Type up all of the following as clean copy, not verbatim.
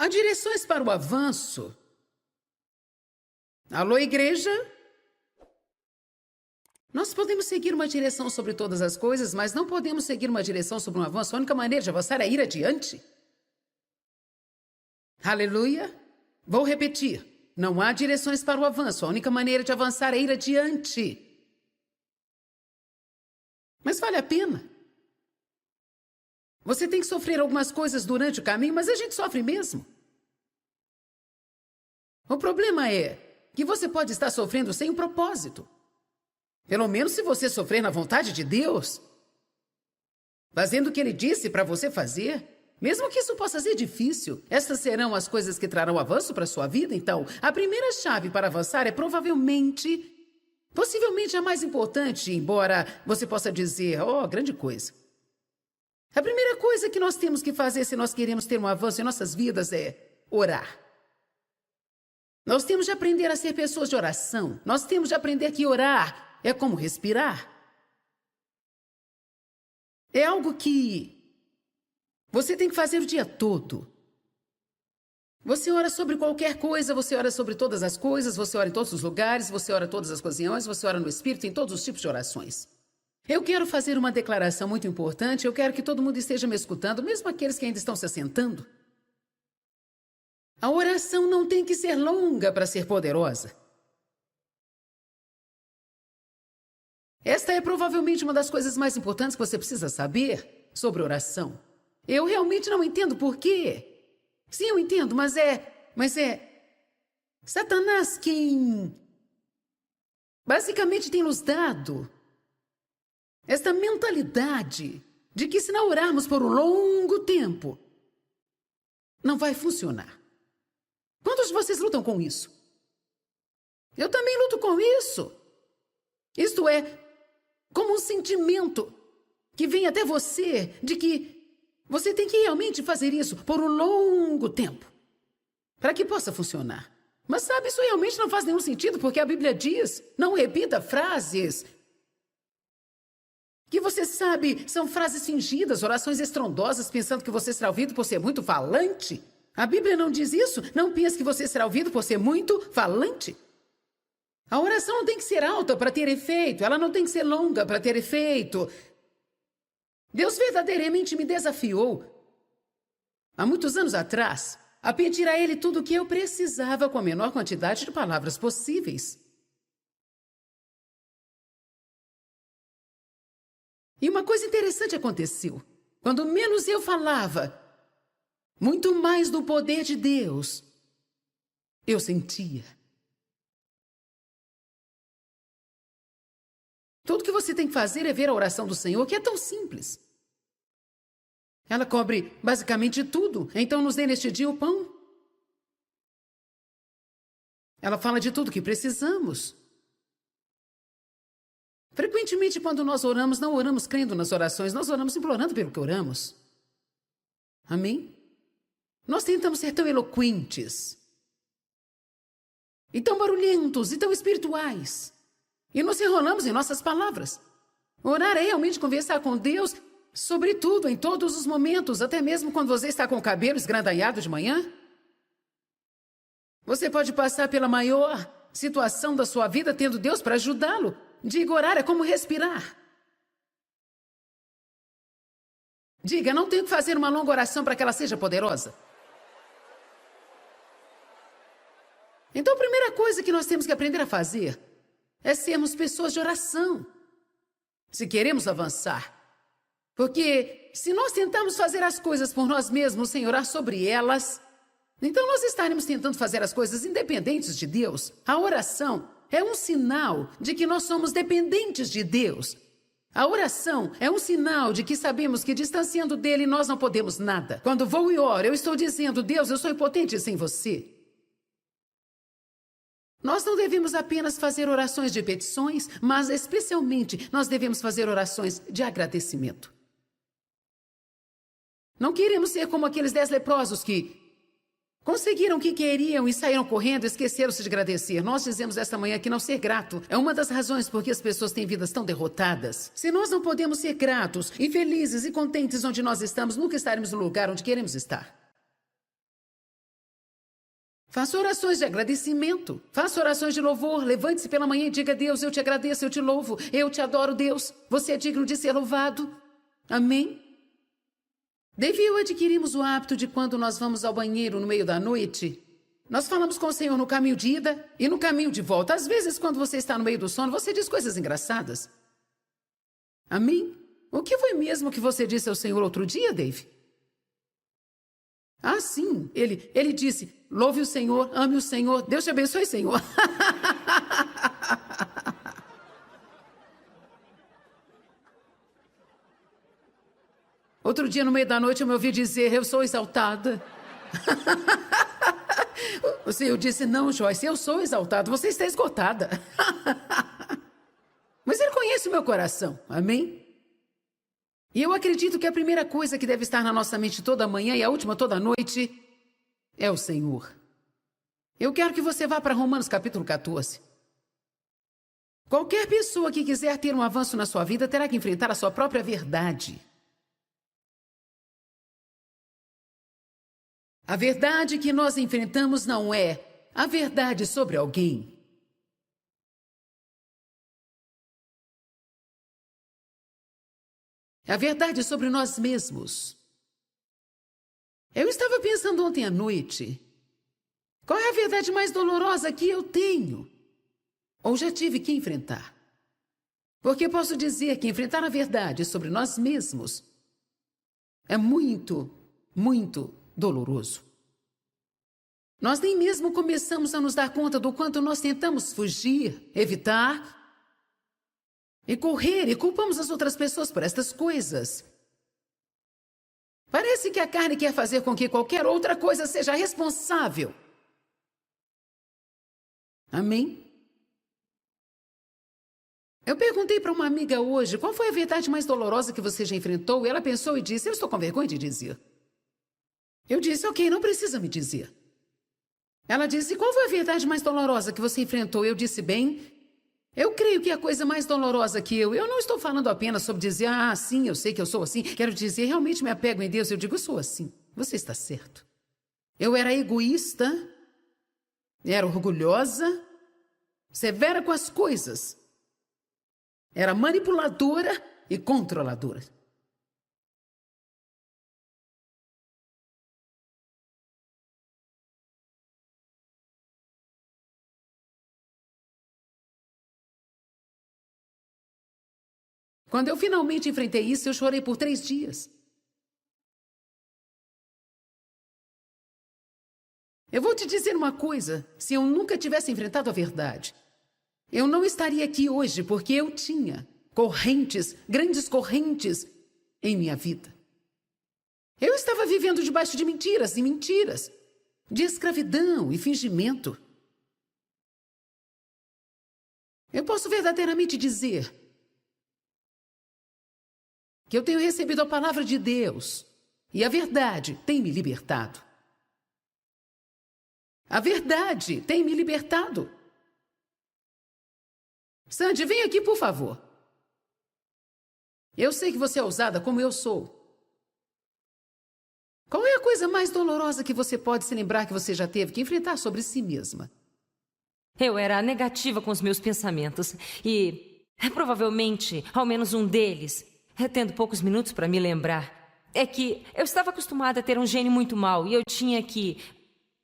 Há direções para o avanço. Alô, igreja? Nós podemos seguir uma direção sobre todas as coisas, mas não podemos seguir uma direção sobre um avanço. A única maneira de avançar é ir adiante. Aleluia. Vou repetir. Não há direções para o avanço. A única maneira de avançar é ir adiante. Mas vale a pena. Você tem que sofrer algumas coisas durante o caminho, mas a gente sofre mesmo. O problema é que você pode estar sofrendo sem um propósito. Pelo menos se você sofrer na vontade de Deus, fazendo o que Ele disse para você fazer. Mesmo que isso possa ser difícil, estas serão as coisas que trarão avanço para a sua vida. Então, a primeira chave para avançar é possivelmente a mais importante, embora você possa dizer, oh, grande coisa. A primeira coisa que nós temos que fazer se nós queremos ter um avanço em nossas vidas é orar. Nós temos de aprender a ser pessoas de oração. Nós temos de aprender que orar é como respirar. É algo que você tem que fazer o dia todo. Você ora sobre qualquer coisa, você ora sobre todas as coisas, você ora em todos os lugares, você ora em todas as ocasiões, você ora no Espírito, em todos os tipos de orações. Eu quero fazer uma declaração muito importante, eu quero que todo mundo esteja me escutando, mesmo aqueles que ainda estão se assentando. A oração não tem que ser longa para ser poderosa. Esta é provavelmente uma das coisas mais importantes que você precisa saber sobre oração. Eu realmente não entendo por quê. Sim, eu entendo, mas é Satanás quem basicamente tem nos dado esta mentalidade de que se não orarmos por um longo tempo, não vai funcionar. Quantos de vocês lutam com isso? Eu também luto com isso. Isto é, como um sentimento que vem até você de que você tem que realmente fazer isso por um longo tempo para que possa funcionar. Mas sabe, isso realmente não faz nenhum sentido, porque a Bíblia diz, não repita frases que você sabe são frases fingidas, orações estrondosas, pensando que você será ouvido por ser muito falante. A Bíblia não diz isso. Não pense que você será ouvido por ser muito falante. A oração não tem que ser alta para ter efeito. Ela não tem que ser longa para ter efeito. Deus verdadeiramente me desafiou, há muitos anos atrás, a pedir a Ele tudo o que eu precisava com a menor quantidade de palavras possíveis. E uma coisa interessante aconteceu. Quando menos eu falava, muito mais do poder de Deus eu sentia. Tudo que você tem que fazer é ver a oração do Senhor, que é tão simples. Ela cobre basicamente tudo. Então nos dê neste dia o pão. Ela fala de tudo que precisamos. Frequentemente, quando nós oramos, não oramos crendo nas orações, nós oramos implorando pelo que oramos. Amém? Nós tentamos ser tão eloquentes, e tão barulhentos, e tão espirituais, e nos enrolamos em nossas palavras. Orar é realmente conversar com Deus sobre tudo, em todos os momentos, até mesmo quando você está com o cabelo esgrandanhado de manhã. Você pode passar pela maior situação da sua vida tendo Deus para ajudá-lo. Diga, orar é como respirar. Diga, não tenho que fazer uma longa oração para que ela seja poderosa. Então a primeira coisa que nós temos que aprender a fazer é sermos pessoas de oração, se queremos avançar. Porque se nós tentarmos fazer as coisas por nós mesmos sem orar sobre elas, então nós estaremos tentando fazer as coisas independentes de Deus. A oração é um sinal de que nós somos dependentes de Deus. A oração é um sinal de que sabemos que distanciando dele nós não podemos nada. Quando vou e oro, eu estou dizendo, Deus, eu sou impotente sem você. Nós não devemos apenas fazer orações de petições, mas especialmente nós devemos fazer orações de agradecimento. Não queremos ser como aqueles 10 leprosos que conseguiram o que queriam e saíram correndo e esqueceram-se de agradecer. Nós dizemos esta manhã que não ser grato é uma das razões por que as pessoas têm vidas tão derrotadas. Se nós não podemos ser gratos e felizes e contentes onde nós estamos, nunca estaremos no lugar onde queremos estar. Faça orações de agradecimento. Faça orações de louvor. Levante-se pela manhã e diga: Deus, eu te agradeço, eu te louvo. Eu te adoro, Deus. Você é digno de ser louvado. Amém? Dave e eu adquirimos o hábito de quando nós vamos ao banheiro no meio da noite, nós falamos com o Senhor no caminho de ida e no caminho de volta. Às vezes, quando você está no meio do sono, você diz coisas engraçadas. Amém? O que foi mesmo que você disse ao Senhor outro dia, Dave? Ah, sim. Ele disse: louve o Senhor, ame o Senhor. Deus te abençoe, Senhor. Outro dia, no meio da noite, eu me ouvi dizer: eu sou exaltada. O Senhor disse: não, Joyce, eu sou exaltado. Você está esgotada. Mas Ele conhece o meu coração. Amém? E eu acredito que a primeira coisa que deve estar na nossa mente toda manhã e a última toda noite é o Senhor. Eu quero que você vá para Romanos capítulo 14. Qualquer pessoa que quiser ter um avanço na sua vida terá que enfrentar a sua própria verdade. A verdade que nós enfrentamos não é a verdade sobre alguém. É a verdade sobre nós mesmos. Eu estava pensando ontem à noite, qual é a verdade mais dolorosa que eu tenho? Ou já tive que enfrentar? Porque posso dizer que enfrentar a verdade sobre nós mesmos é muito, muito doloroso. Nós nem mesmo começamos a nos dar conta do quanto nós tentamos fugir, evitar e correr e culpamos as outras pessoas por estas coisas. Parece que a carne quer fazer com que qualquer outra coisa seja responsável. Amém? Eu perguntei para uma amiga hoje qual foi a verdade mais dolorosa que você já enfrentou e ela pensou e disse: eu estou com vergonha de dizer. Eu disse: ok, não precisa me dizer. Ela disse: qual foi a verdade mais dolorosa que você enfrentou? Eu disse: bem, eu creio que a coisa mais dolorosa que eu não estou falando apenas sobre dizer: ah, sim, eu sei que eu sou assim. Quero dizer, realmente me apego em Deus. Eu digo: eu sou assim. Você está certo. Eu era egoísta, era orgulhosa, severa com as coisas. Era manipuladora e controladora. Quando eu finalmente enfrentei isso, eu chorei por 3 dias. Eu vou te dizer uma coisa: se eu nunca tivesse enfrentado a verdade, eu não estaria aqui hoje, porque eu tinha correntes, grandes correntes em minha vida. Eu estava vivendo debaixo de mentiras e mentiras, de escravidão e fingimento. Eu posso verdadeiramente dizer que eu tenho recebido a palavra de Deus e a verdade tem me libertado. A verdade tem me libertado. Sandy, vem aqui, por favor. Eu sei que você é ousada como eu sou. Qual é a coisa mais dolorosa que você pode se lembrar que você já teve que enfrentar sobre si mesma? Eu era negativa com os meus pensamentos e, provavelmente, ao menos um deles, tendo poucos minutos para me lembrar, é que eu estava acostumada a ter um gênio muito mau e eu tinha que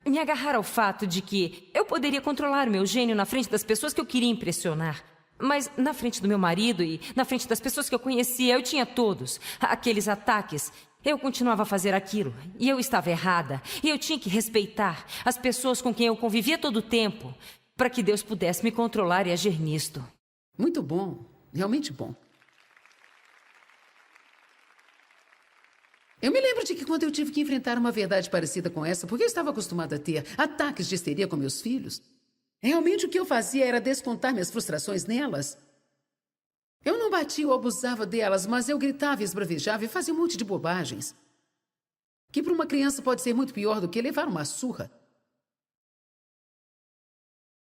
me agarrar ao fato de que eu poderia controlar meu gênio na frente das pessoas que eu queria impressionar. Mas na frente do meu marido e na frente das pessoas que eu conhecia, eu tinha todos aqueles ataques. Eu continuava a fazer aquilo e eu estava errada. E eu tinha que respeitar as pessoas com quem eu convivia todo o tempo para que Deus pudesse me controlar e agir nisto. Muito bom, realmente bom. Eu me lembro de que quando eu tive que enfrentar uma verdade parecida com essa, porque eu estava acostumada a ter ataques de histeria com meus filhos, realmente o que eu fazia era descontar minhas frustrações nelas. Eu não batia ou abusava delas, mas eu gritava e esbravejava e fazia um monte de bobagens. Que para uma criança pode ser muito pior do que levar uma surra.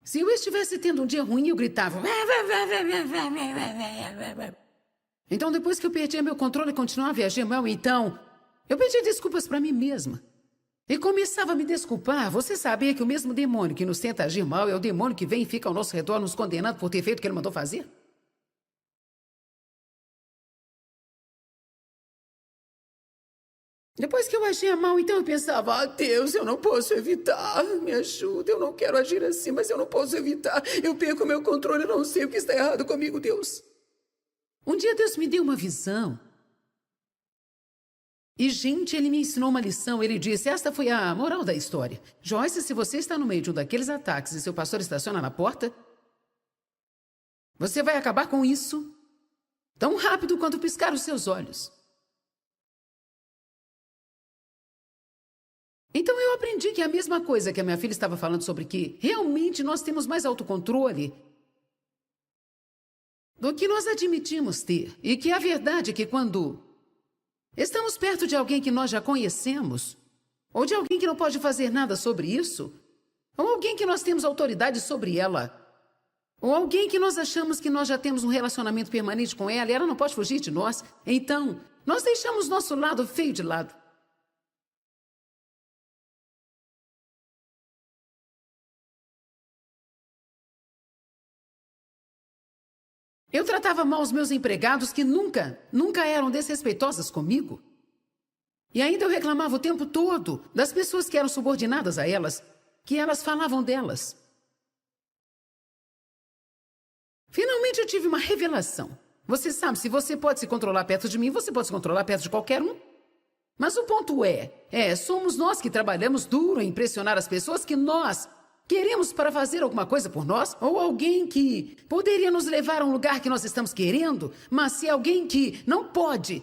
Se eu estivesse tendo um dia ruim, eu gritava. Então, depois que eu perdia meu controle e continuava a agir mal, então eu pedia desculpas para mim mesma. e começava a me desculpar. Você sabia que o mesmo demônio que nos tenta agir mal é o demônio que vem e fica ao nosso redor nos condenando por ter feito o que ele mandou fazer? Depois que eu agia mal, então eu pensava, Deus, eu não posso evitar, me ajuda, eu não quero agir assim, mas eu não posso evitar. Eu perco meu controle, eu não sei o que está errado comigo, Deus. Um dia Deus me deu uma visão. E, gente, ele me ensinou uma lição. Ele disse, esta foi a moral da história. Joyce, se você está no meio de um daqueles ataques e seu pastor estaciona na porta, você vai acabar com isso tão rápido quanto piscar os seus olhos. Então eu aprendi que é a mesma coisa que a minha filha estava falando sobre que realmente nós temos mais autocontrole do que nós admitimos ter. E que a verdade é que quando estamos perto de alguém que nós já conhecemos, ou de alguém que não pode fazer nada sobre isso, ou alguém que nós temos autoridade sobre ela, ou alguém que nós achamos que nós já temos um relacionamento permanente com ela e ela não pode fugir de nós, então nós deixamos nosso lado feio de lado. Eu tratava mal os meus empregados que nunca eram desrespeitosas comigo. E ainda eu reclamava o tempo todo das pessoas que eram subordinadas a elas, que elas falavam delas. Finalmente eu tive uma revelação. Você sabe, se você pode se controlar perto de mim, você pode se controlar perto de qualquer um. Mas o ponto somos nós que trabalhamos duro em impressionar as pessoas que nós queremos para fazer alguma coisa por nós? Ou alguém que poderia nos levar a um lugar que nós estamos querendo, mas se alguém que não pode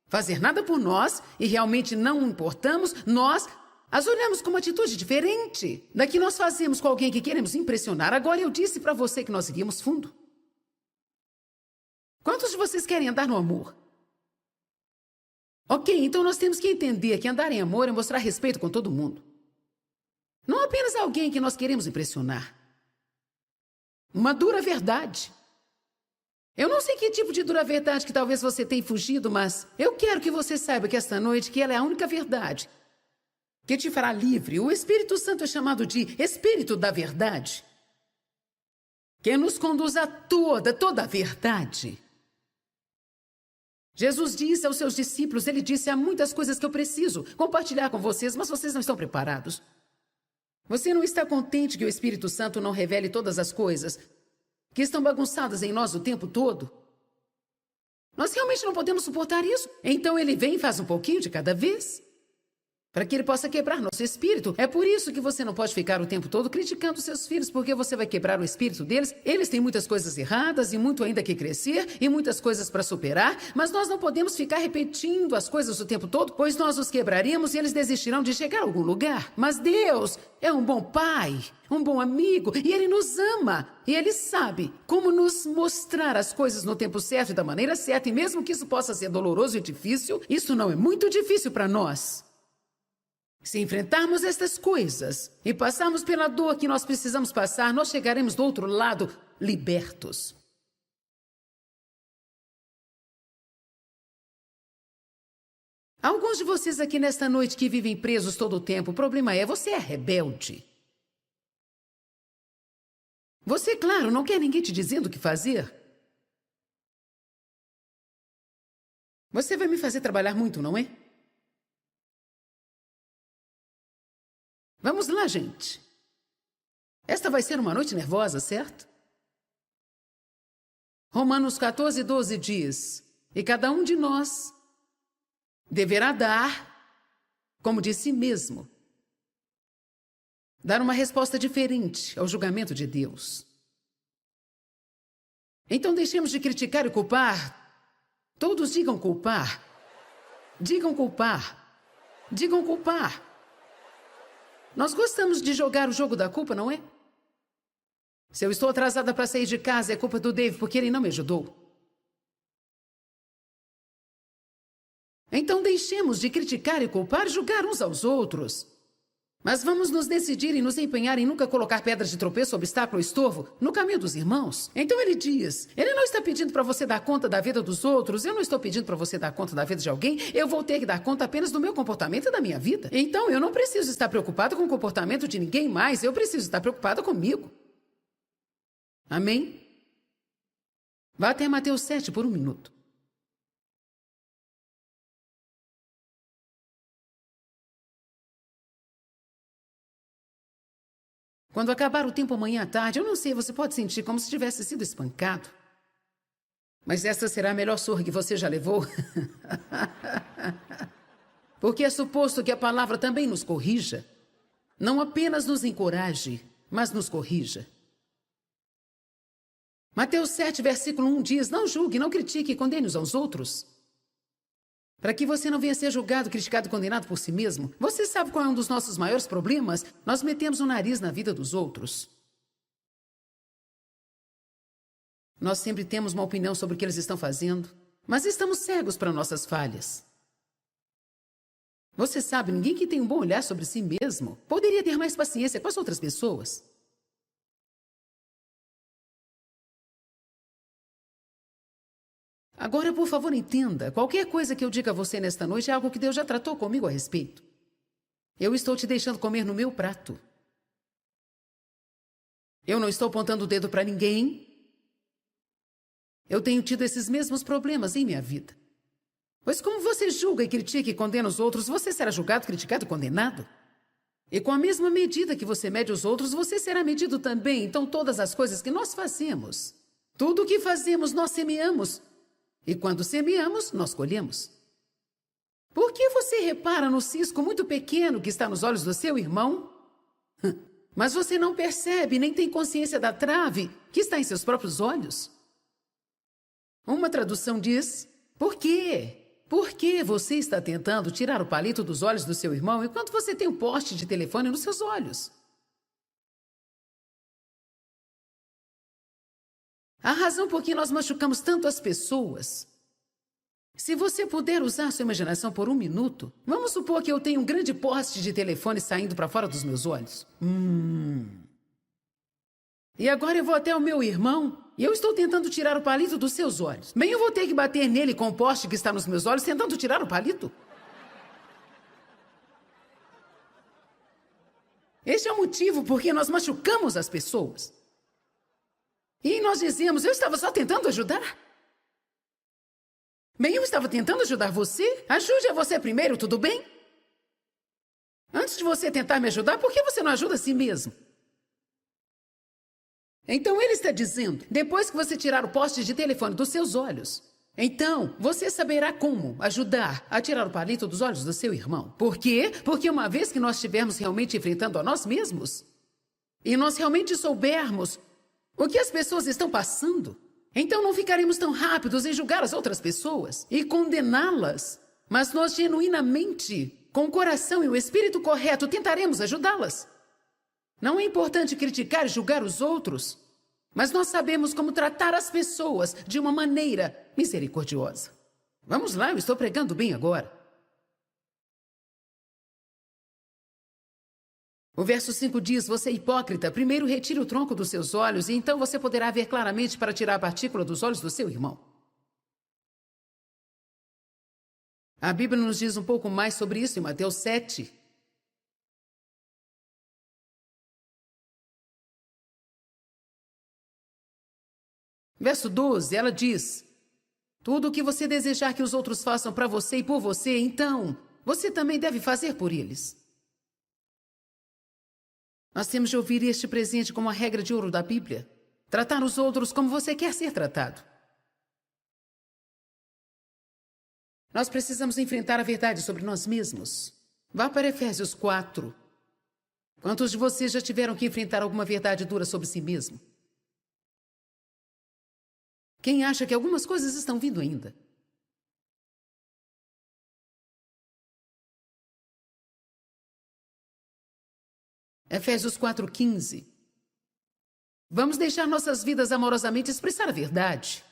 fazer nada por nós e realmente não importamos, nós as olhamos com uma atitude diferente da que nós fazemos com alguém que queremos impressionar. Agora eu disse para você que nós iríamos fundo. Quantos de vocês querem andar no amor? Ok, então nós temos que entender que andar em amor é mostrar respeito com todo mundo. Não apenas alguém que nós queremos impressionar. Uma dura verdade. Eu não sei que tipo de dura verdade que talvez você tenha fugido, mas eu quero que você saiba que esta noite que ela é a única verdade que te fará livre. O Espírito Santo é chamado de Espírito da Verdade, que nos conduz a toda a verdade. Jesus disse aos seus discípulos, ele disse, há muitas coisas que eu preciso compartilhar com vocês, mas vocês não estão preparados. Você não está contente que o Espírito Santo não revele todas as coisas que estão bagunçadas em nós o tempo todo? Nós realmente não podemos suportar isso. Então ele vem e faz um pouquinho de cada vez, para que ele possa quebrar nosso espírito. É por isso que você não pode ficar o tempo todo criticando seus filhos, porque você vai quebrar o espírito deles. Eles têm muitas coisas erradas e muito ainda que crescer e muitas coisas para superar, mas nós não podemos ficar repetindo as coisas o tempo todo, pois nós os quebraremos e eles desistirão de chegar a algum lugar. Mas Deus é um bom pai, um bom amigo, e Ele nos ama. E Ele sabe como nos mostrar as coisas no tempo certo e da maneira certa, e mesmo que isso possa ser doloroso e difícil, isso não é muito difícil para nós. Se enfrentarmos estas coisas e passarmos pela dor que nós precisamos passar, nós chegaremos do outro lado libertos. Alguns de vocês aqui nesta noite que vivem presos todo o tempo, o problema é, você é rebelde. Você, claro, não quer ninguém te dizendo o que fazer. Você vai me fazer trabalhar muito, não é? Vamos lá, gente. Esta vai ser uma noite nervosa, certo? Romanos 14:12 diz, e cada um de nós deverá dar, como de si mesmo, dar uma resposta diferente ao julgamento de Deus. Então deixemos de criticar e culpar. Todos digam culpar. Digam culpar. Digam culpar. Nós gostamos de jogar o jogo da culpa, não é? Se eu estou atrasada para sair de casa, é culpa do Dave porque ele não me ajudou. Então deixemos de criticar e culpar e julgar uns aos outros. Mas vamos nos decidir e nos empenhar em nunca colocar pedras de tropeço, obstáculo ou estorvo no caminho dos irmãos. Então ele diz, ele não está pedindo para você dar conta da vida dos outros, eu não estou pedindo para você dar conta da vida de alguém, eu vou ter que dar conta apenas do meu comportamento e da minha vida. Então eu não preciso estar preocupado com o comportamento de ninguém mais, eu preciso estar preocupado comigo. Amém? Vá até Mateus 7 por um minuto. Quando acabar o tempo amanhã à tarde, eu não sei, você pode sentir como se tivesse sido espancado. Mas essa será a melhor surra que você já levou. Porque é suposto que a palavra também nos corrija. Não apenas nos encoraje, mas nos corrija. Mateus 7, versículo 1 diz, não julgue, não critique e condene uns aos outros. Para que você não venha ser julgado, criticado e condenado por si mesmo. Você sabe qual é um dos nossos maiores problemas? Nós metemos o nariz na vida dos outros. Nós sempre temos uma opinião sobre o que eles estão fazendo, mas estamos cegos para nossas falhas. Você sabe, ninguém que tem um bom olhar sobre si mesmo poderia ter mais paciência com as outras pessoas. Agora, por favor, entenda. Qualquer coisa que eu diga a você nesta noite é algo que Deus já tratou comigo a respeito. Eu estou te deixando comer no meu prato. Eu não estou apontando o dedo para ninguém. Eu tenho tido esses mesmos problemas em minha vida. Pois como você julga e critica e condena os outros, você será julgado, criticado e condenado. E com a mesma medida que você mede os outros, você será medido também. Então, todas as coisas que nós fazemos, tudo o que fazemos, nós semeamos. E quando semeamos, nós colhemos. Por que você repara no cisco muito pequeno que está nos olhos do seu irmão? Mas você não percebe, nem tem consciência da trave que está em seus próprios olhos? Uma tradução diz, por quê? Por que você está tentando tirar o palito dos olhos do seu irmão enquanto você tem um poste de telefone nos seus olhos? A razão por que nós machucamos tanto as pessoas. Se você puder usar sua imaginação por um minuto, vamos supor que eu tenho um grande poste de telefone saindo para fora dos meus olhos. E agora eu vou até o meu irmão e eu estou tentando tirar o palito dos seus olhos. Bem, eu vou ter que bater nele com o poste que está nos meus olhos tentando tirar o palito. Este é o motivo por que nós machucamos as pessoas. E nós dizemos, eu estava só tentando ajudar. Bem, eu estava tentando ajudar você. Ajude a você primeiro, tudo bem? Antes de você tentar me ajudar, por que você não ajuda a si mesmo? Então ele está dizendo, depois que você tirar o poste de telefone dos seus olhos, então você saberá como ajudar a tirar o palito dos olhos do seu irmão. Por quê? Porque uma vez que nós estivermos realmente enfrentando a nós mesmos, e nós realmente soubermos o que as pessoas estão passando, então não ficaremos tão rápidos em julgar as outras pessoas e condená-las, mas nós genuinamente, com o coração e o espírito correto, tentaremos ajudá-las. Não é importante criticar e julgar os outros, mas nós sabemos como tratar as pessoas de uma maneira misericordiosa. Vamos lá, eu estou pregando bem agora. O verso 5 diz, você é hipócrita, primeiro retire o tronco dos seus olhos e então você poderá ver claramente para tirar a partícula dos olhos do seu irmão. A Bíblia nos diz um pouco mais sobre isso em Mateus 7. Verso 12, ela diz, tudo o que você desejar que os outros façam para você e por você, então, você também deve fazer por eles. Nós temos de ouvir este presente como a regra de ouro da Bíblia. Tratar os outros como você quer ser tratado. Nós precisamos enfrentar a verdade sobre nós mesmos. Vá para Efésios 4. Quantos de vocês já tiveram que enfrentar alguma verdade dura sobre si mesmo? Quem acha que algumas coisas estão vindo ainda? Efésios 4:15. Vamos deixar nossas vidas amorosamente expressar a verdade.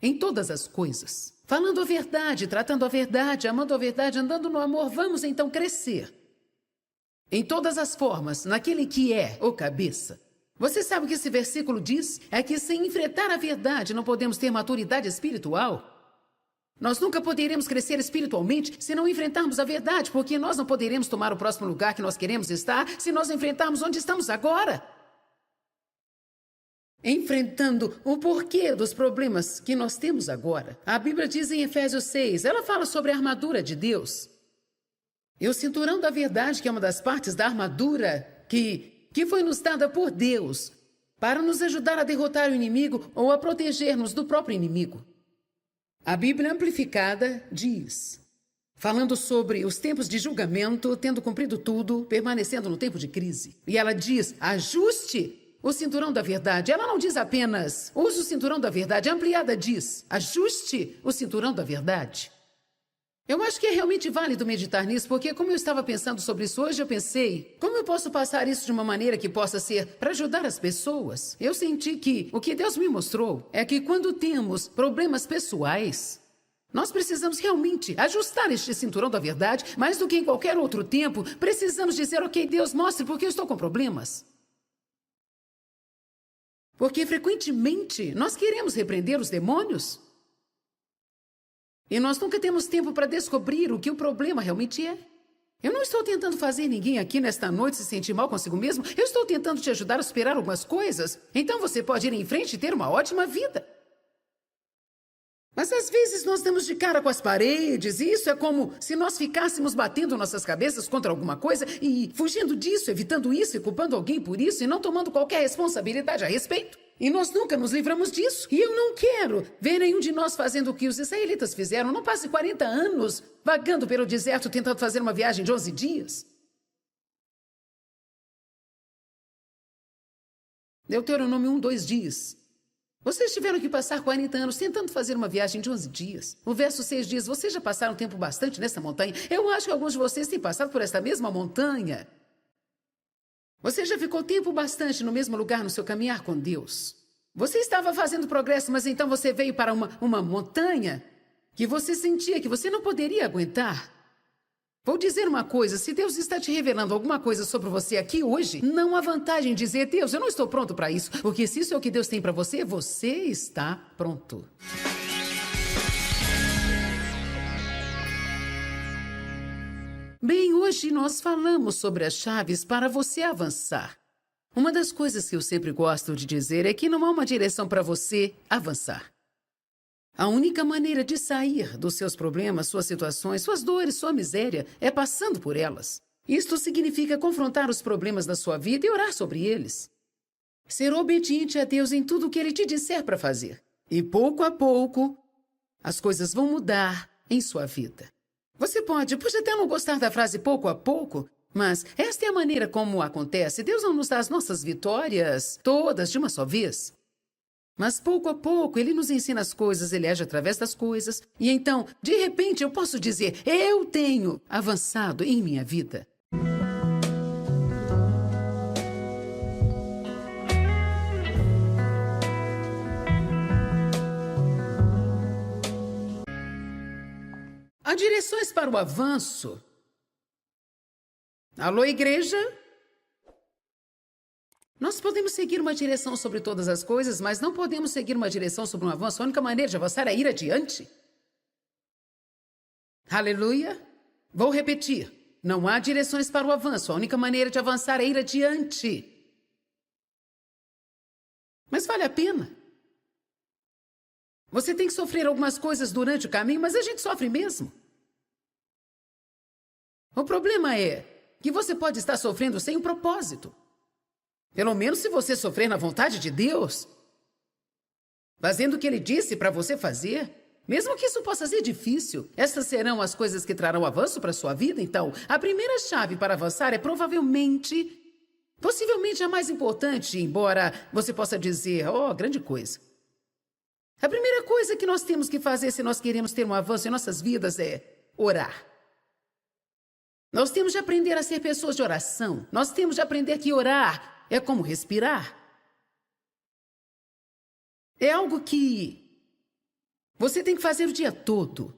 Em todas as coisas. Falando a verdade, tratando a verdade, amando a verdade, andando no amor, vamos então crescer. em todas as formas, naquele que é o cabeça. Você sabe o que esse versículo diz? É que sem enfrentar a verdade não podemos ter maturidade espiritual. Nós nunca poderemos crescer espiritualmente se não enfrentarmos a verdade, porque nós não poderemos tomar o próximo lugar que nós queremos estar se nós enfrentarmos onde estamos agora. Enfrentando o porquê dos problemas que nós temos agora. A Bíblia diz em Efésios 6, ela fala sobre a armadura de Deus. E o cinturão da verdade, que é uma das partes da armadura que foi nos dada por Deus para nos ajudar a derrotar o inimigo ou a proteger-nos do próprio inimigo. A Bíblia Amplificada diz, falando sobre os tempos de julgamento, tendo cumprido tudo, permanecendo no tempo de crise. E ela diz, ajuste o cinturão da verdade. Ela não diz apenas, use o cinturão da verdade. A ampliada diz, ajuste o cinturão da verdade. Eu acho que é realmente válido meditar nisso, porque como eu estava pensando sobre isso hoje, eu pensei, como eu posso passar isso de uma maneira que possa ser para ajudar as pessoas? Eu senti que o que Deus me mostrou é que quando temos problemas pessoais, nós precisamos realmente ajustar este cinturão da verdade, mais do que em qualquer outro tempo, precisamos dizer, ok, Deus, mostre porque eu estou com problemas. Porque frequentemente nós queremos repreender os demônios. E nós nunca temos tempo para descobrir o que o problema realmente é. Eu não estou tentando fazer ninguém aqui nesta noite se sentir mal consigo mesmo. Eu estou tentando te ajudar a superar algumas coisas. Então você pode ir em frente e ter uma ótima vida. Mas às vezes nós damos de cara com as paredes, e isso é como se nós ficássemos batendo nossas cabeças contra alguma coisa e fugindo disso, evitando isso e culpando alguém por isso e não tomando qualquer responsabilidade a respeito. E nós nunca nos livramos disso. E eu não quero ver nenhum de nós fazendo o que os israelitas fizeram. Não passe 40 anos vagando pelo deserto tentando fazer uma viagem de 11 dias. Deuteronômio 1:2 diz, vocês tiveram que passar 40 anos tentando fazer uma viagem de 11 dias. O verso 6 diz, vocês já passaram tempo bastante nessa montanha. Eu acho que alguns de vocês têm passado por esta mesma montanha. Você já ficou tempo bastante no mesmo lugar no seu caminhar com Deus. Você estava fazendo progresso, mas então você veio para uma montanha que você sentia que você não poderia aguentar. Vou dizer uma coisa, se Deus está te revelando alguma coisa sobre você aqui hoje, não há vantagem em dizer, Deus, eu não estou pronto para isso. Porque se isso é o que Deus tem para você, você está pronto. Bem, hoje nós falamos sobre as chaves para você avançar. Uma das coisas que eu sempre gosto de dizer é que não há uma direção para você avançar. A única maneira de sair dos seus problemas, suas situações, suas dores, sua miséria, é passando por elas. Isto significa confrontar os problemas da sua vida e orar sobre eles. Ser obediente a Deus em tudo o que Ele te disser para fazer. E pouco a pouco, as coisas vão mudar em sua vida. Você pode até não gostar da frase pouco a pouco, mas esta é a maneira como acontece. Deus não nos dá as nossas vitórias todas de uma só vez. Mas pouco a pouco Ele nos ensina as coisas, Ele age através das coisas. E então, de repente, eu posso dizer, eu tenho avançado em minha vida. Há direções para o avanço. Alô, igreja? Nós podemos seguir uma direção sobre todas as coisas, mas não podemos seguir uma direção sobre um avanço. A única maneira de avançar é ir adiante. Aleluia. Vou repetir. Não há direções para o avanço. A única maneira de avançar é ir adiante. Mas vale a pena. Você tem que sofrer algumas coisas durante o caminho, mas a gente sofre mesmo. O problema é que você pode estar sofrendo sem um propósito. Pelo menos se você sofrer na vontade de Deus, fazendo o que Ele disse para você fazer, mesmo que isso possa ser difícil, essas serão as coisas que trarão avanço para a sua vida. Então, a primeira chave para avançar é possivelmente a mais importante, embora você possa dizer, oh, grande coisa. A primeira coisa que nós temos que fazer se nós queremos ter um avanço em nossas vidas é orar. Nós temos de aprender a ser pessoas de oração. Nós temos de aprender que orar é como respirar. É algo que você tem que fazer o dia todo.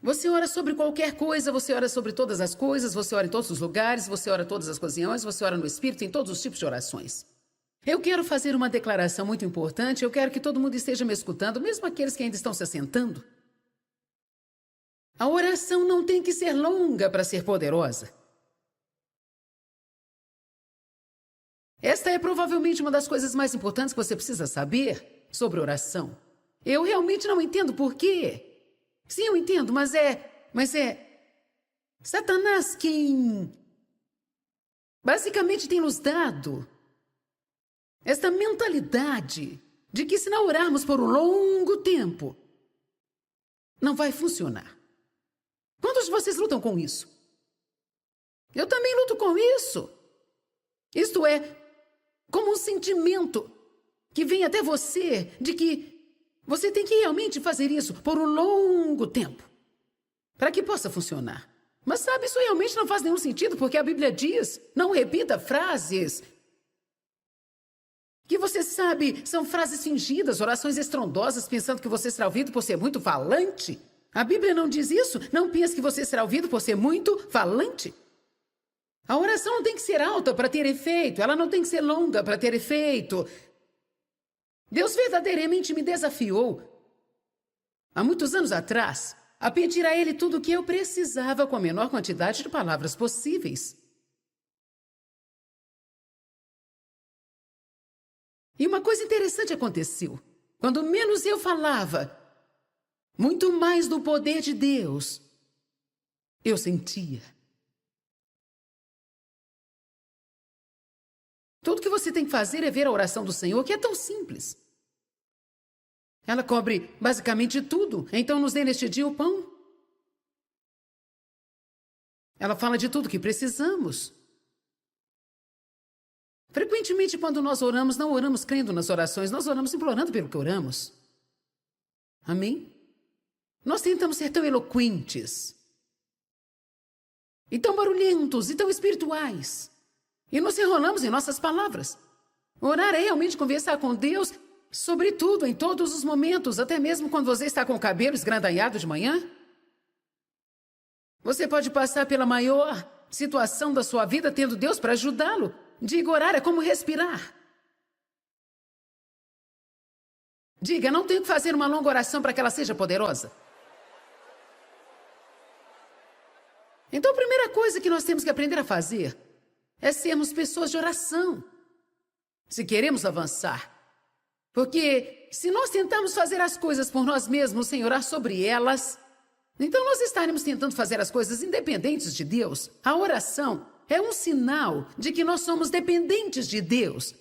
Você ora sobre qualquer coisa, você ora sobre todas as coisas, você ora em todos os lugares, você ora todas as ocasiões, você ora no Espírito, em todos os tipos de orações. Eu quero fazer uma declaração muito importante, eu quero que todo mundo esteja me escutando, mesmo aqueles que ainda estão se assentando. A oração não tem que ser longa para ser poderosa. Esta é provavelmente uma das coisas mais importantes que você precisa saber sobre oração. Eu realmente não entendo por quê. Sim, eu entendo, mas é Satanás quem basicamente tem nos dado esta mentalidade de que se não orarmos por um longo tempo, não vai funcionar. Quantos de vocês lutam com isso? Eu também luto com isso. Isto é, como um sentimento que vem até você de que você tem que realmente fazer isso por um longo tempo para que possa funcionar. Mas sabe, isso realmente não faz nenhum sentido, porque a Bíblia diz, não repita frases que você sabe são frases fingidas, orações estrondosas, pensando que você será ouvido por ser muito falante. A Bíblia não diz isso. Não pense que você será ouvido por ser muito falante. A oração não tem que ser alta para ter efeito. Ela não tem que ser longa para ter efeito. Deus verdadeiramente me desafiou, há muitos anos atrás, a pedir a Ele tudo o que eu precisava com a menor quantidade de palavras possíveis. E uma coisa interessante aconteceu. Quando menos eu falava, muito mais do poder de Deus eu sentia. Tudo que você tem que fazer é ver a oração do Senhor, que é tão simples. Ela cobre basicamente tudo. Então nos dê neste dia o pão. Ela fala de tudo que precisamos. Frequentemente, quando nós oramos, não oramos crendo nas orações, nós oramos implorando pelo que oramos. Amém? Nós tentamos ser tão eloquentes, e tão barulhentos, e tão espirituais. E nos enrolamos em nossas palavras. Orar é realmente conversar com Deus sobre tudo, em todos os momentos, até mesmo quando você está com o cabelo esgrandalhado de manhã. Você pode passar pela maior situação da sua vida tendo Deus para ajudá-lo. Diga, orar é como respirar. Diga, não tenho que fazer uma longa oração para que ela seja poderosa. Então a primeira coisa que nós temos que aprender a fazer é sermos pessoas de oração, se queremos avançar. Porque se nós tentarmos fazer as coisas por nós mesmos sem orar sobre elas, então nós estaremos tentando fazer as coisas independentes de Deus. A oração é um sinal de que nós somos dependentes de Deus.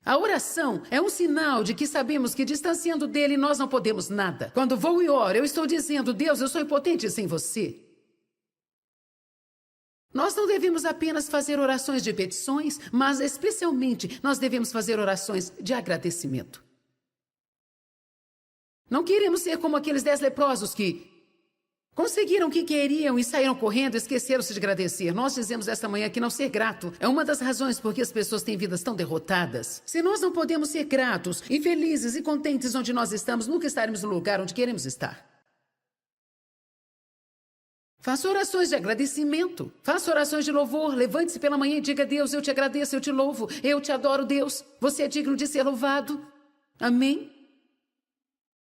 A oração é um sinal de que sabemos que distanciando dele nós não podemos nada. Quando vou e oro, eu estou dizendo, Deus, eu sou impotente sem você. Nós não devemos apenas fazer orações de petições, mas especialmente nós devemos fazer orações de agradecimento. Não queremos ser como aqueles 10 leprosos que conseguiram o que queriam e saíram correndo e esqueceram-se de agradecer. Nós dizemos esta manhã que não ser grato é uma das razões por que as pessoas têm vidas tão derrotadas. Se nós não podemos ser gratos e felizes e contentes onde nós estamos, nunca estaremos no lugar onde queremos estar. Faça orações de agradecimento. Faça orações de louvor. Levante-se pela manhã e diga, Deus, eu te agradeço, eu te louvo, eu te adoro, Deus. Você é digno de ser louvado. Amém?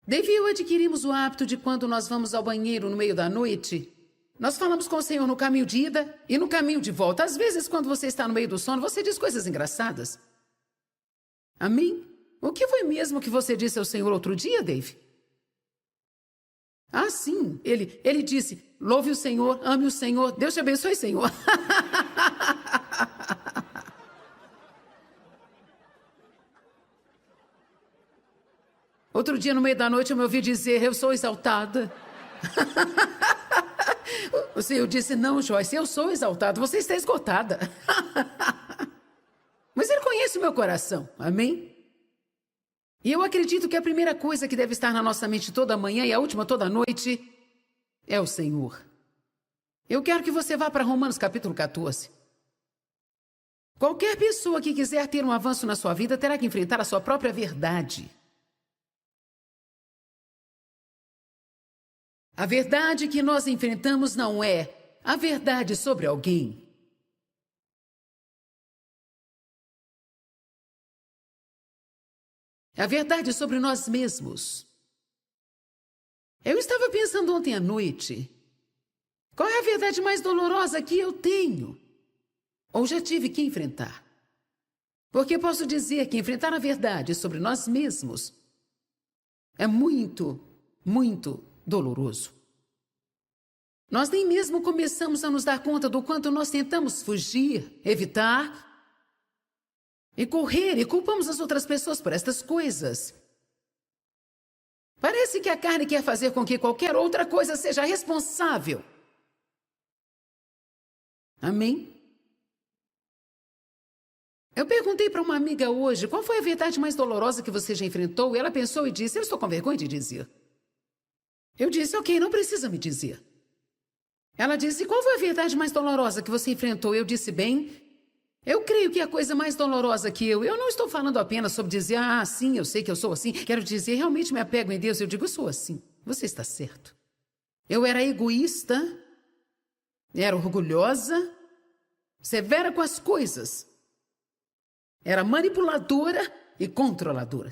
Dave e eu adquirimos o hábito de quando nós vamos ao banheiro no meio da noite, nós falamos com o Senhor no caminho de ida e no caminho de volta. Às vezes, quando você está no meio do sono, você diz coisas engraçadas. Amém? O que foi mesmo que você disse ao Senhor outro dia, Dave? Ah, sim. Ele disse, louve o Senhor, ame o Senhor, Deus te abençoe, Senhor. Outro dia, no meio da noite, eu me ouvi dizer, eu sou exaltada. O Senhor disse, não, Joyce, eu sou exaltada, você está esgotada. Mas Ele conhece o meu coração, amém? E eu acredito que a primeira coisa que deve estar na nossa mente toda manhã e a última toda noite é o Senhor. Eu quero que você vá para Romanos capítulo 14. Qualquer pessoa que quiser ter um avanço na sua vida terá que enfrentar a sua própria verdade. A verdade que nós enfrentamos não é a verdade sobre alguém. É a verdade sobre nós mesmos. Eu estava pensando ontem à noite. Qual é a verdade mais dolorosa que eu tenho? Ou já tive que enfrentar? Porque posso dizer que enfrentar a verdade sobre nós mesmos é muito, muito doloroso. Nós nem mesmo começamos a nos dar conta do quanto nós tentamos fugir, evitar e correr e culpamos as outras pessoas por estas coisas. Parece que a carne quer fazer com que qualquer outra coisa seja responsável. Amém? Eu perguntei para uma amiga hoje qual foi a verdade mais dolorosa que você já enfrentou, e ela pensou e disse: eu estou com vergonha de dizer. Eu disse: ok, não precisa me dizer. Ela disse: qual foi a verdade mais dolorosa que você enfrentou? Eu disse: bem, eu creio que a coisa mais dolorosa que eu não estou falando apenas sobre dizer, sim, eu sei que eu sou assim. Quero dizer, realmente me apego em Deus. Eu digo, eu sou assim. Você está certo. Eu era egoísta, era orgulhosa, severa com as coisas. Era manipuladora e controladora.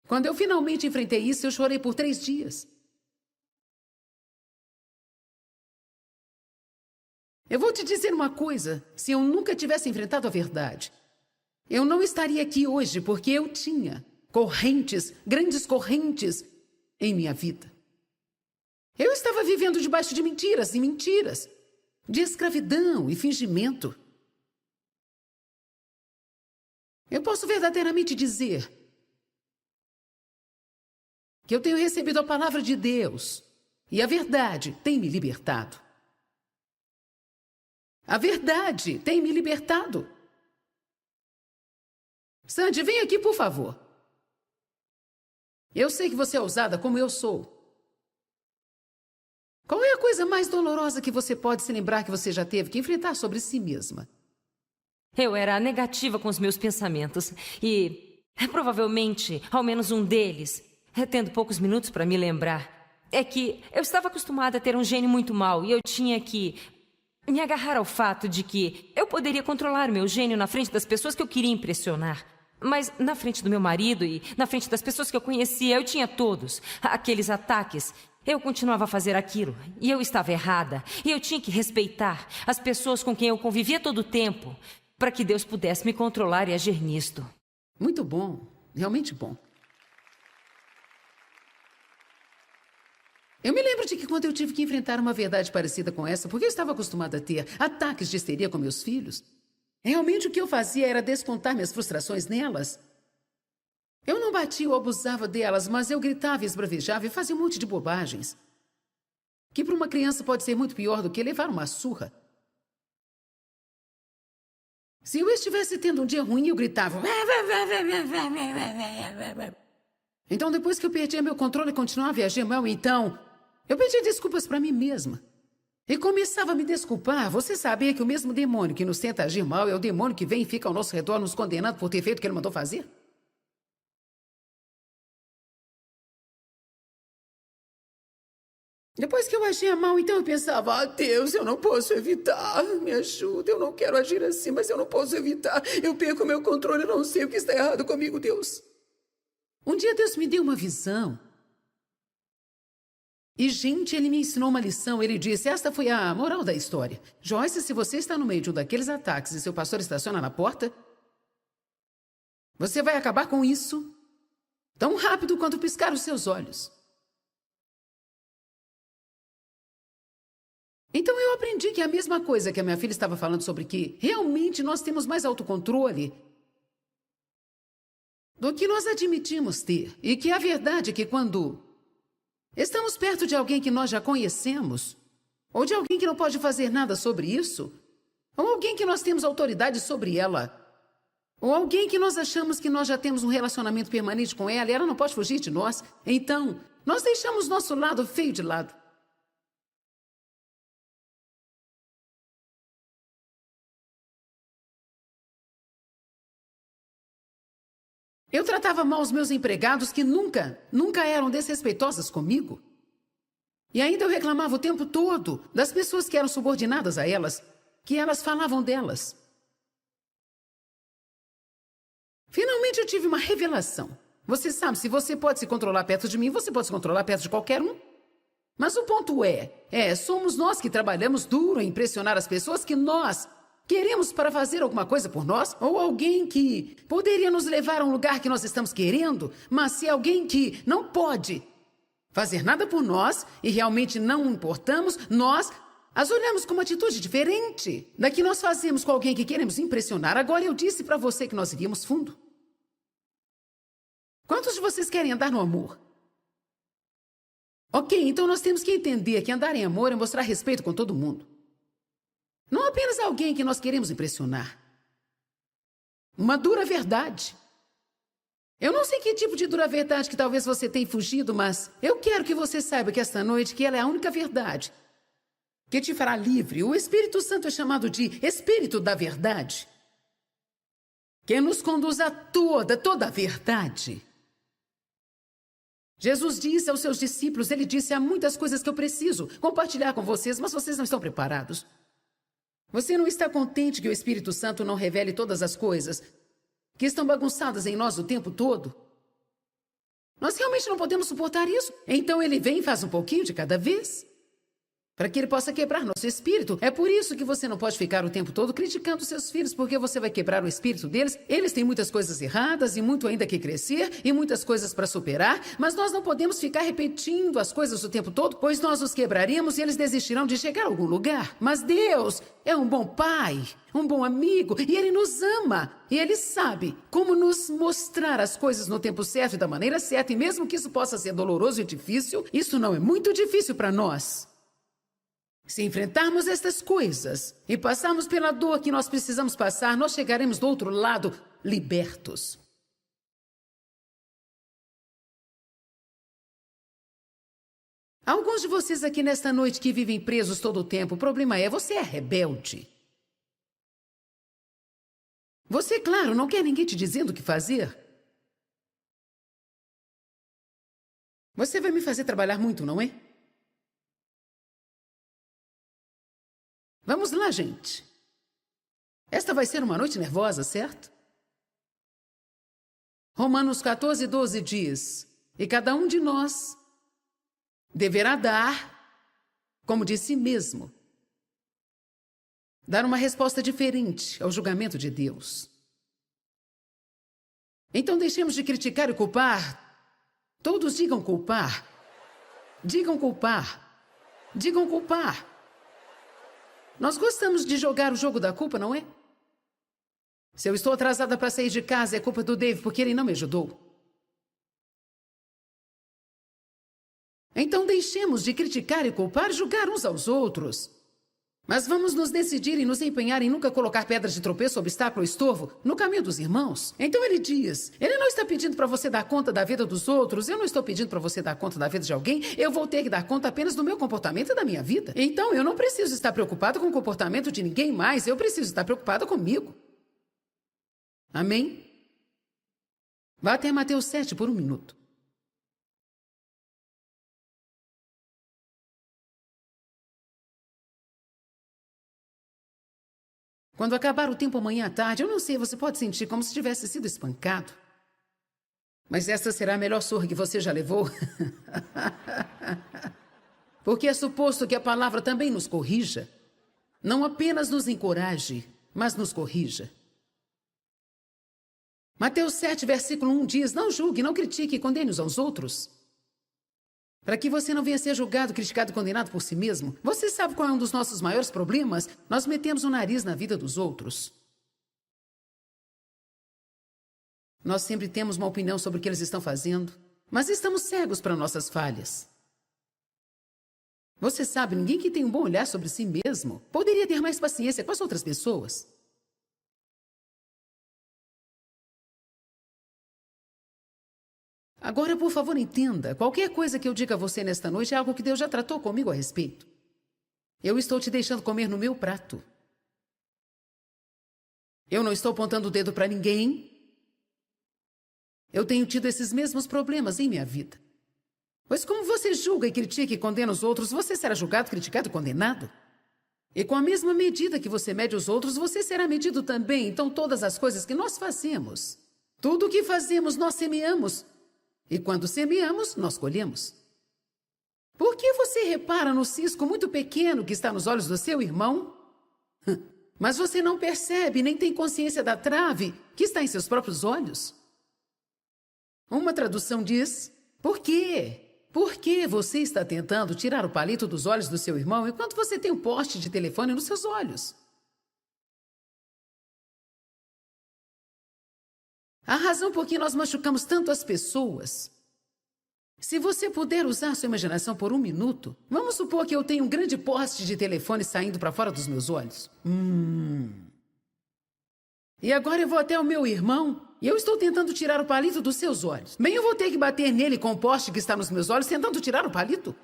Quando eu finalmente enfrentei isso, eu chorei por 3 dias. Eu vou te dizer uma coisa: se eu nunca tivesse enfrentado a verdade, eu não estaria aqui hoje, porque eu tinha correntes, grandes correntes em minha vida. Eu estava vivendo debaixo de mentiras e mentiras, de escravidão e fingimento. Eu posso verdadeiramente dizer que eu tenho recebido a palavra de Deus e a verdade tem me libertado. A verdade tem me libertado. Sandy, vem aqui, por favor. Eu sei que você é ousada como eu sou. Qual é a coisa mais dolorosa que você pode se lembrar que você já teve que enfrentar sobre si mesma? Eu era negativa com os meus pensamentos e, provavelmente, ao menos um deles, tendo poucos minutos para me lembrar, é que eu estava acostumada a ter um gênio muito mau e eu tinha que me agarrar ao fato de que eu poderia controlar meu gênio na frente das pessoas que eu queria impressionar. Mas na frente do meu marido e na frente das pessoas que eu conhecia, eu tinha todos aqueles ataques. Eu continuava a fazer aquilo e eu estava errada. E eu tinha que respeitar as pessoas com quem eu convivia todo o tempo para que Deus pudesse me controlar e agir nisto. Muito bom, realmente bom. Eu me lembro de que quando eu tive que enfrentar uma verdade parecida com essa, porque eu estava acostumada a ter ataques de histeria com meus filhos, realmente o que eu fazia era descontar minhas frustrações nelas. Eu não batia ou abusava delas, mas eu gritava e esbravejava e fazia um monte de bobagens. Que para uma criança pode ser muito pior do que levar uma surra. Se eu estivesse tendo um dia ruim, eu gritava. Então, depois que eu perdia meu controle e continuava a agir mal, então eu pedia desculpas para mim mesma. E começava a me desculpar. Você sabia que o mesmo demônio que nos tenta agir mal é o demônio que vem e fica ao nosso redor nos condenando por ter feito o que ele mandou fazer? Depois que eu agia mal, então eu pensava, Deus, eu não posso evitar. Me ajuda, eu não quero agir assim, mas eu não posso evitar. Eu perco meu controle, eu não sei o que está errado comigo, Deus. Um dia Deus me deu uma visão. E, gente, ele me ensinou uma lição. Ele disse, esta foi a moral da história. Joyce, se você está no meio de um daqueles ataques e seu pastor estaciona na porta, você vai acabar com isso tão rápido quanto piscar os seus olhos. Então eu aprendi que é a mesma coisa que a minha filha estava falando sobre que realmente nós temos mais autocontrole do que nós admitimos ter. E que a verdade é que quando estamos perto de alguém que nós já conhecemos, ou de alguém que não pode fazer nada sobre isso, ou alguém que nós temos autoridade sobre ela, ou alguém que nós achamos que nós já temos um relacionamento permanente com ela e ela não pode fugir de nós, então nós deixamos nosso lado feio de lado. Eu tratava mal os meus empregados que nunca eram desrespeitosos comigo. E ainda eu reclamava o tempo todo das pessoas que eram subordinadas a elas, que elas falavam delas. Finalmente eu tive uma revelação. Você sabe, se você pode se controlar perto de mim, você pode se controlar perto de qualquer um. Mas o ponto somos nós que trabalhamos duro em impressionar as pessoas que nós queremos para fazer alguma coisa por nós, ou alguém que poderia nos levar a um lugar que nós estamos querendo, mas se alguém que não pode fazer nada por nós e realmente não importamos, nós as olhamos com uma atitude diferente da que nós fazemos com alguém que queremos impressionar. Agora eu disse para você que nós iríamos fundo. Quantos de vocês querem andar no amor? Ok, então nós temos que entender que andar em amor é mostrar respeito com todo mundo. Não apenas alguém que nós queremos impressionar. Uma dura verdade. Eu não sei que tipo de dura verdade que talvez você tenha fugido, mas eu quero que você saiba que esta noite que ela é a única verdade que te fará livre. O Espírito Santo é chamado de Espírito da Verdade, que nos conduz a toda a verdade. Jesus disse aos seus discípulos, ele disse, há muitas coisas que eu preciso compartilhar com vocês, mas vocês não estão preparados. Você não está contente que o Espírito Santo não revele todas as coisas que estão bagunçadas em nós o tempo todo? Nós realmente não podemos suportar isso. Então ele vem e faz um pouquinho de cada vez, para que ele possa quebrar nosso espírito. É por isso que você não pode ficar o tempo todo criticando seus filhos, porque você vai quebrar o espírito deles. Eles têm muitas coisas erradas e muito ainda que crescer e muitas coisas para superar, mas nós não podemos ficar repetindo as coisas o tempo todo, pois nós os quebraremos e eles desistirão de chegar a algum lugar. Mas Deus é um bom pai, um bom amigo, e Ele nos ama. E Ele sabe como nos mostrar as coisas no tempo certo e da maneira certa, e mesmo que isso possa ser doloroso e difícil, isso não é muito difícil para nós. Se enfrentarmos estas coisas e passarmos pela dor que nós precisamos passar, nós chegaremos do outro lado libertos. Alguns de vocês aqui nesta noite que vivem presos todo o tempo, o problema você é rebelde. Você, claro, não quer ninguém te dizendo o que fazer. Você vai me fazer trabalhar muito, não é? Vamos lá, gente. Esta vai ser uma noite nervosa, certo? Romanos 14:12 diz, e cada um de nós deverá dar, como de si mesmo, dar uma resposta diferente ao julgamento de Deus. Então deixemos de criticar e culpar. Todos digam culpar. Digam culpar. Digam culpar. Nós gostamos de jogar o jogo da culpa, não é? Se eu estou atrasada para sair de casa, é culpa do Dave porque ele não me ajudou. Então deixemos de criticar e culpar e julgar uns aos outros. Mas vamos nos decidir e nos empenhar em nunca colocar pedras de tropeço, obstáculo ou estorvo no caminho dos irmãos. Então ele diz, ele não está pedindo para você dar conta da vida dos outros, eu não estou pedindo para você dar conta da vida de alguém, eu vou ter que dar conta apenas do meu comportamento e da minha vida. Então eu não preciso estar preocupado com o comportamento de ninguém mais, eu preciso estar preocupado comigo. Amém? Vá até Mateus 7 por um minuto. Quando acabar o tempo amanhã à tarde, eu não sei, você pode sentir como se tivesse sido espancado. Mas essa será a melhor surra que você já levou. Porque é suposto que a palavra também nos corrija. Não apenas nos encoraje, mas nos corrija. Mateus 7, versículo 1 diz, não julgue, não critique e condene uns aos outros. Para que você não venha ser julgado, criticado e condenado por si mesmo. Você sabe qual é um dos nossos maiores problemas? Nós metemos o nariz na vida dos outros. Nós sempre temos uma opinião sobre o que eles estão fazendo, mas estamos cegos para nossas falhas. Você sabe, ninguém que tem um bom olhar sobre si mesmo poderia ter mais paciência com as outras pessoas. Agora, por favor, entenda. Qualquer coisa que eu diga a você nesta noite é algo que Deus já tratou comigo a respeito. Eu estou te deixando comer no meu prato. Eu não estou apontando o dedo para ninguém. eu tenho tido esses mesmos problemas em minha vida. Pois como você julga e critica e condena os outros, você será julgado, criticado e condenado. E com a mesma medida que você mede os outros, você será medido também. Então todas as coisas que nós fazemos, tudo o que fazemos, nós semeamos. E quando semeamos, nós colhemos. Por que você repara no cisco muito pequeno que está nos olhos do seu irmão? Mas você não percebe, nem tem consciência da trave que está em seus próprios olhos? Uma tradução diz: por quê? Por que você está tentando tirar o palito dos olhos do seu irmão enquanto você tem um poste de telefone nos seus olhos? A razão por que nós machucamos tanto as pessoas. Se você puder usar sua imaginação por um minuto, vamos supor que eu tenho um grande poste de telefone saindo para fora dos meus olhos. E agora eu vou até o meu irmão e eu estou tentando tirar o palito dos seus olhos. Bem, eu vou ter que bater nele com o poste que está nos meus olhos tentando tirar o palito?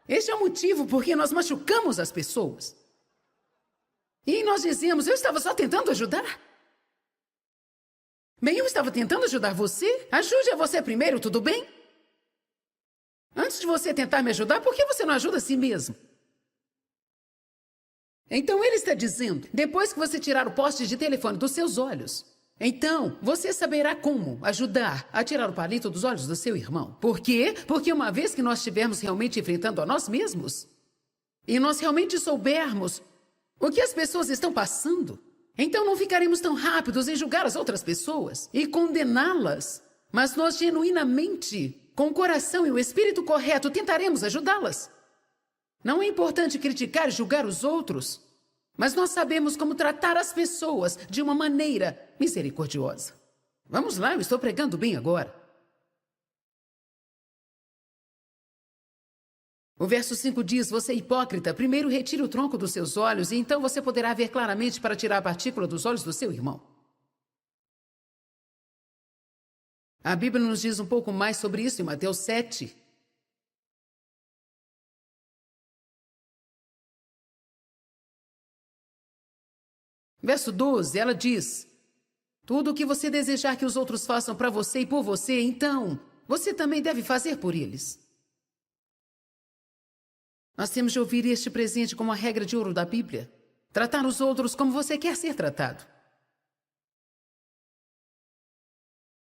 Este é o motivo por que nós machucamos as pessoas. E nós dizemos: eu estava só tentando ajudar. Bem, eu estava tentando ajudar você. Ajude a você primeiro, tudo bem? Antes de você tentar me ajudar, por que você não ajuda a si mesmo? Então ele está dizendo, depois que você tirar o poste de telefone dos seus olhos, então você saberá como ajudar a tirar o palito dos olhos do seu irmão. Por quê? Porque uma vez que nós estivermos realmente enfrentando a nós mesmos, e nós realmente soubermos o que as pessoas estão passando, então não ficaremos tão rápidos em julgar as outras pessoas e condená-las, mas nós genuinamente, com o coração e o espírito correto, tentaremos ajudá-las. Não é importante criticar e julgar os outros, mas nós sabemos como tratar as pessoas de uma maneira misericordiosa. Vamos lá, eu estou pregando bem agora. O verso 5 diz: você é hipócrita, primeiro retire o tronco dos seus olhos e então você poderá ver claramente para tirar a partícula dos olhos do seu irmão. A Bíblia nos diz um pouco mais sobre isso em Mateus 7. Verso 12, ela diz: tudo o que você desejar que os outros façam para você e por você, então você também deve fazer por eles. Nós temos de ouvir este presente como a regra de ouro da Bíblia. Tratar os outros como você quer ser tratado.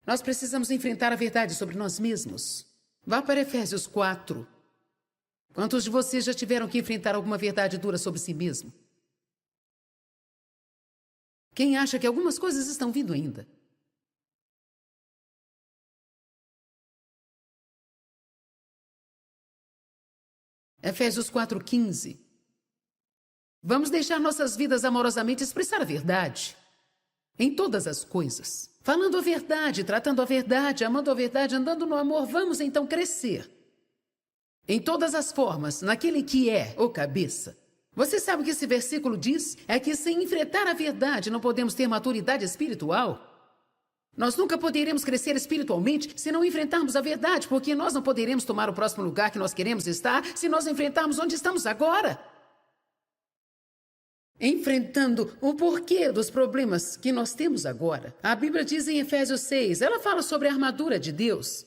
Nós precisamos enfrentar a verdade sobre nós mesmos. Vá para Efésios 4. Quantos de vocês já tiveram que enfrentar alguma verdade dura sobre si mesmo? Quem acha que algumas coisas estão vindo ainda? Efésios 4:15. Vamos deixar nossas vidas amorosamente expressar a verdade em todas as coisas. Falando a verdade, tratando a verdade, amando a verdade, andando no amor, vamos então crescer em todas as formas, naquele que é o cabeça. Você sabe o que esse versículo diz? É que sem enfrentar a verdade não podemos ter maturidade espiritual. Nós nunca poderemos crescer espiritualmente se não enfrentarmos a verdade, porque nós não poderemos tomar o próximo lugar que nós queremos estar se nós enfrentarmos onde estamos agora. Enfrentando o porquê dos problemas que nós temos agora. A Bíblia diz em Efésios 6, ela fala sobre a armadura de Deus.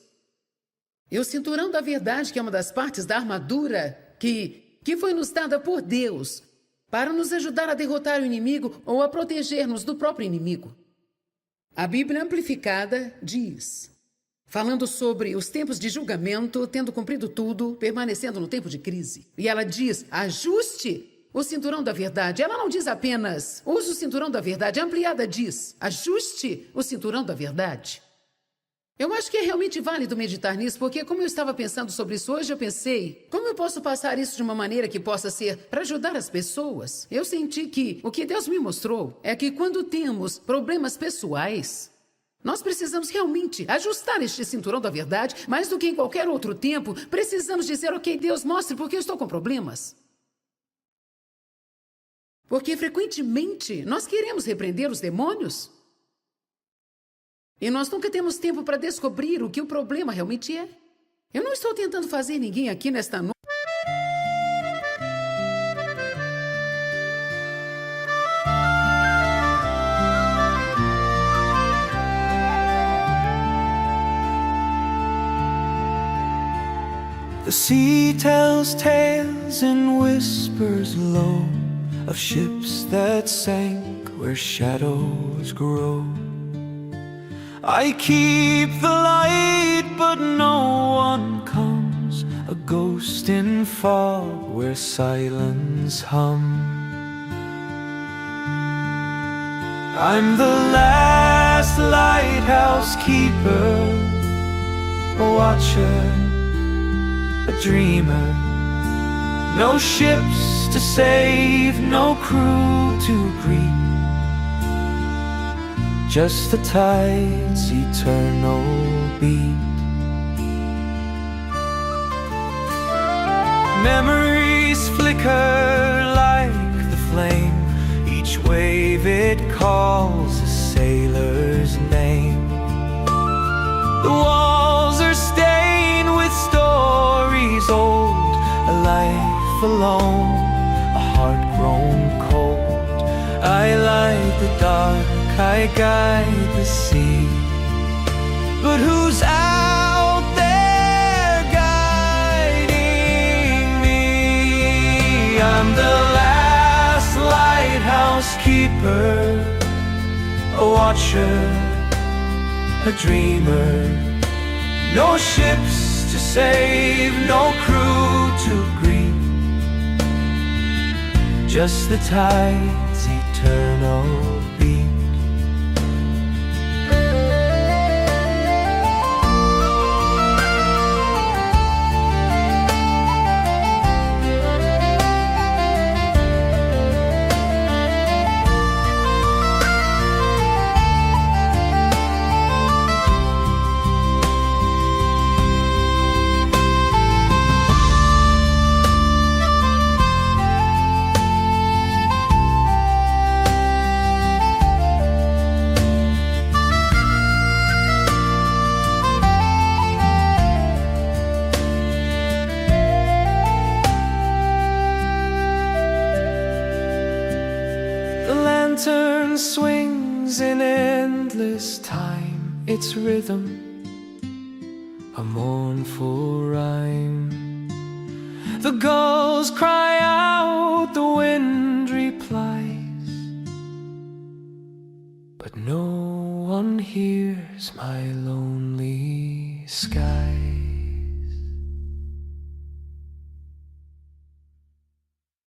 E o cinturão da verdade, que é uma das partes da armadura que foi nos dada por Deus para nos ajudar a derrotar o inimigo ou a proteger-nos do próprio inimigo. A Bíblia Amplificada diz, falando sobre os tempos de julgamento, tendo cumprido tudo, permanecendo no tempo de crise. E ela diz, ajuste o cinturão da verdade. Ela não diz apenas, use o cinturão da verdade. A ampliada diz, ajuste o cinturão da verdade. Eu acho que é realmente válido meditar nisso, porque como eu estava pensando sobre isso hoje, eu pensei, como eu posso passar isso de uma maneira que possa ser para ajudar as pessoas? Eu senti que o que Deus me mostrou é que quando temos problemas pessoais, nós precisamos realmente ajustar este cinturão da verdade, mais do que em qualquer outro tempo, precisamos dizer, ok, Deus, mostre porque eu estou com problemas. Porque frequentemente nós queremos repreender os demônios. E nós nunca temos tempo para descobrir o que o problema realmente é. Eu não estou tentando fazer ninguém aqui nesta noite. The sea tells tales in whispers low of ships that sank where shadows grow. I keep the light, but no one comes, a ghost in fog where silence hums. I'm the last lighthouse keeper, a watcher, a dreamer. No ships to save, no crew to greet, just the tide's eternal beat. Memories flicker like the flame, each wave it calls a sailor's name. The walls are stained with stories old, a life alone, a heart grown cold. I light the dark, I guide the sea, but who's out there guiding me? I'm the last lighthouse keeper, a watcher, a dreamer. No ships to save, no crew to greet, just the tide's eternal beat. The lantern swings in endless time, its rhythm a mournful rhyme. The gulls cry out, the wind replies, but no one hears my lonely sky.